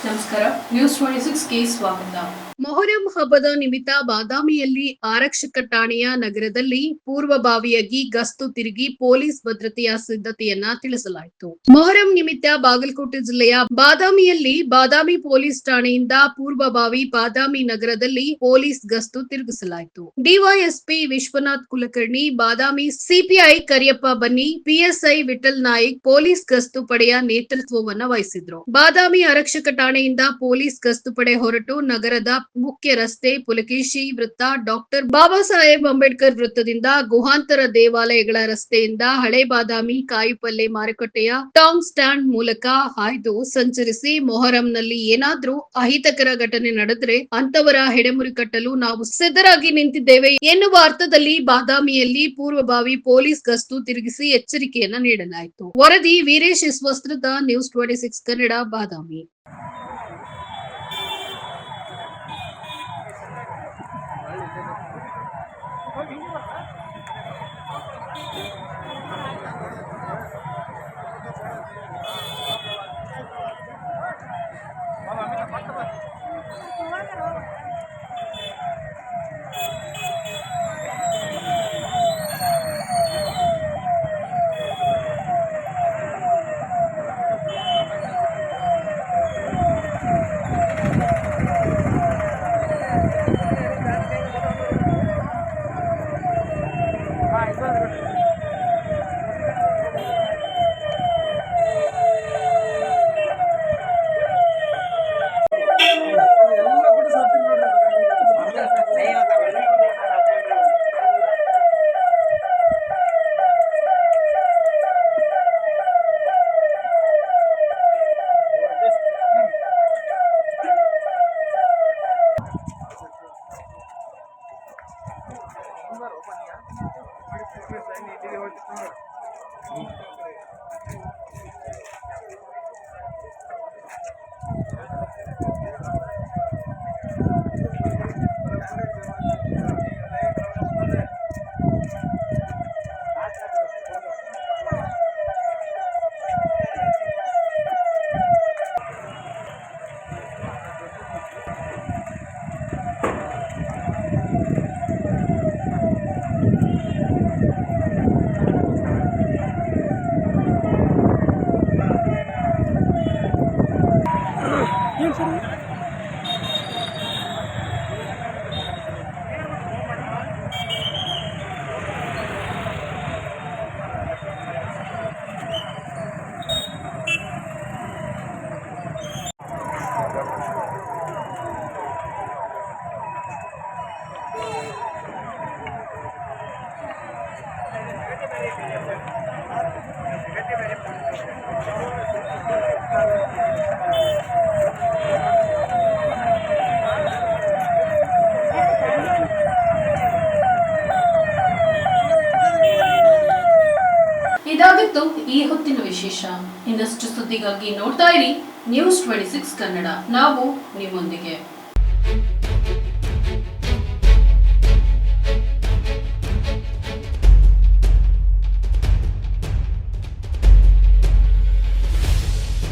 ನಮಸ್ಕಾರ. ನ್ಯೂಸ್ 26ಗೆ ಸ್ವಾಗತ. ಮೊಹರಂ ಹಬ್ಬದ ನಿಮಿತ್ತ ಬಾದಾಮಿಯಲ್ಲಿ ಆರಕ್ಷಕ ಠಾಣೆಯ ನಗರದಲ್ಲಿ ಪೂರ್ವಭಾವಿಯಾಗಿ ಗಸ್ತು ತಿರುಗಿ ಪೊಲೀಸ್ ಭದ್ರತೆಯ ಸಿದ್ಧತೆಯನ್ನ ತಿಳಿಸಲಾಯಿತು. ಮೊಹರಂ ನಿಮಿತ್ತ ಬಾಗಲಕೋಟೆ ಜಿಲ್ಲೆಯ ಬಾದಾಮಿಯಲ್ಲಿ ಬಾದಾಮಿ ಪೊಲೀಸ್ ಠಾಣೆಯಿಂದ ಪೂರ್ವಭಾವಿ ಬಾದಾಮಿ ನಗರದಲ್ಲಿ ಪೊಲೀಸ್ ಗಸ್ತು ತಿರುಗಿಸಲಾಯಿತು. ಡಿವೈಎಸ್ಪಿ ವಿಶ್ವನಾಥ್ ಕುಲಕರ್ಣಿ, ಬಾದಾಮಿ ಸಿಪಿಐ ಕರಿಯಪ್ಪ ಬನ್ನಿ, ಪಿಎಸ್ಐ ವಿಠಲ್ ನಾಯ್ಕ್ ಪೊಲೀಸ್ ಗಸ್ತು ಪಡೆಯ ನೇತೃತ್ವವನ್ನ ವಹಿಸಿದ್ರು. ಬಾದಾಮಿ ಆರಕ್ಷಕ ಠಾಣೆಯಿಂದ ಪೊಲೀಸ್ ಗಸ್ತು ಪಡೆ ಹೊರಟು ನಗರದ ಮುಖ್ಯ ರಸ್ತೆ, ಪುಲಕೇಶಿ ವೃತ್ತ, ಡಾಕ್ಟರ್ ಬಾಬಾ ಸಾಹೇಬ್ ಅಂಬೇಡ್ಕರ್ ವೃತ್ತದಿಂದ ಗುಹಾಂತರ ದೇವಾಲಯಗಳ ರಸ್ತೆಯಿಂದ ಹಳೆ ಬಾದಾಮಿ ಕಾಯಿಪಲ್ಲೆ ಮಾರುಕಟ್ಟೆಯ ಟಾಂಗ್ ಸ್ಟ್ಯಾಂಡ್ ಮೂಲಕ ಹಾಯ್ದು ಸಂಚರಿಸಿ ಮೊಹರಂನಲ್ಲಿ ಏನಾದ್ರೂ ಅಹಿತಕರ ಘಟನೆ ನಡೆದ್ರೆ ಅಂತವರ ಹೆಡೆಮುರಿ ಕಟ್ಟಲು ನಾವು ಸಿದ್ಧರಾಗಿ ನಿಂತಿದ್ದೇವೆ ಎನ್ನುವ ಅರ್ಥದಲ್ಲಿ ಬಾದಾಮಿಯಲ್ಲಿ ಪೂರ್ವಭಾವಿ ಪೊಲೀಸ್ ಗಸ್ತು ತಿರುಗಿಸಿ ಎಚ್ಚರಿಕೆಯನ್ನ ನೀಡಲಾಯಿತು. ವರದಿ ವೀರೇಶ್ ವಸ್ತ್ರದ ನ್ಯೂಸ್ 26 ಕನ್ನಡ, ಬಾದಾಮಿ. ಇದಾಗಿತ್ತು ಈ ಹೊತ್ತಿನ ವಿಶೇಷ. ಇನ್ನಷ್ಟು ಸುದ್ದಿಗಾಗಿ ನೋಡ್ತಾ ಇರಿ ನ್ಯೂಸ್ 26 ಕನ್ನಡ. ನಾವು ನಿಮ್ಮೊಂದಿಗೆ.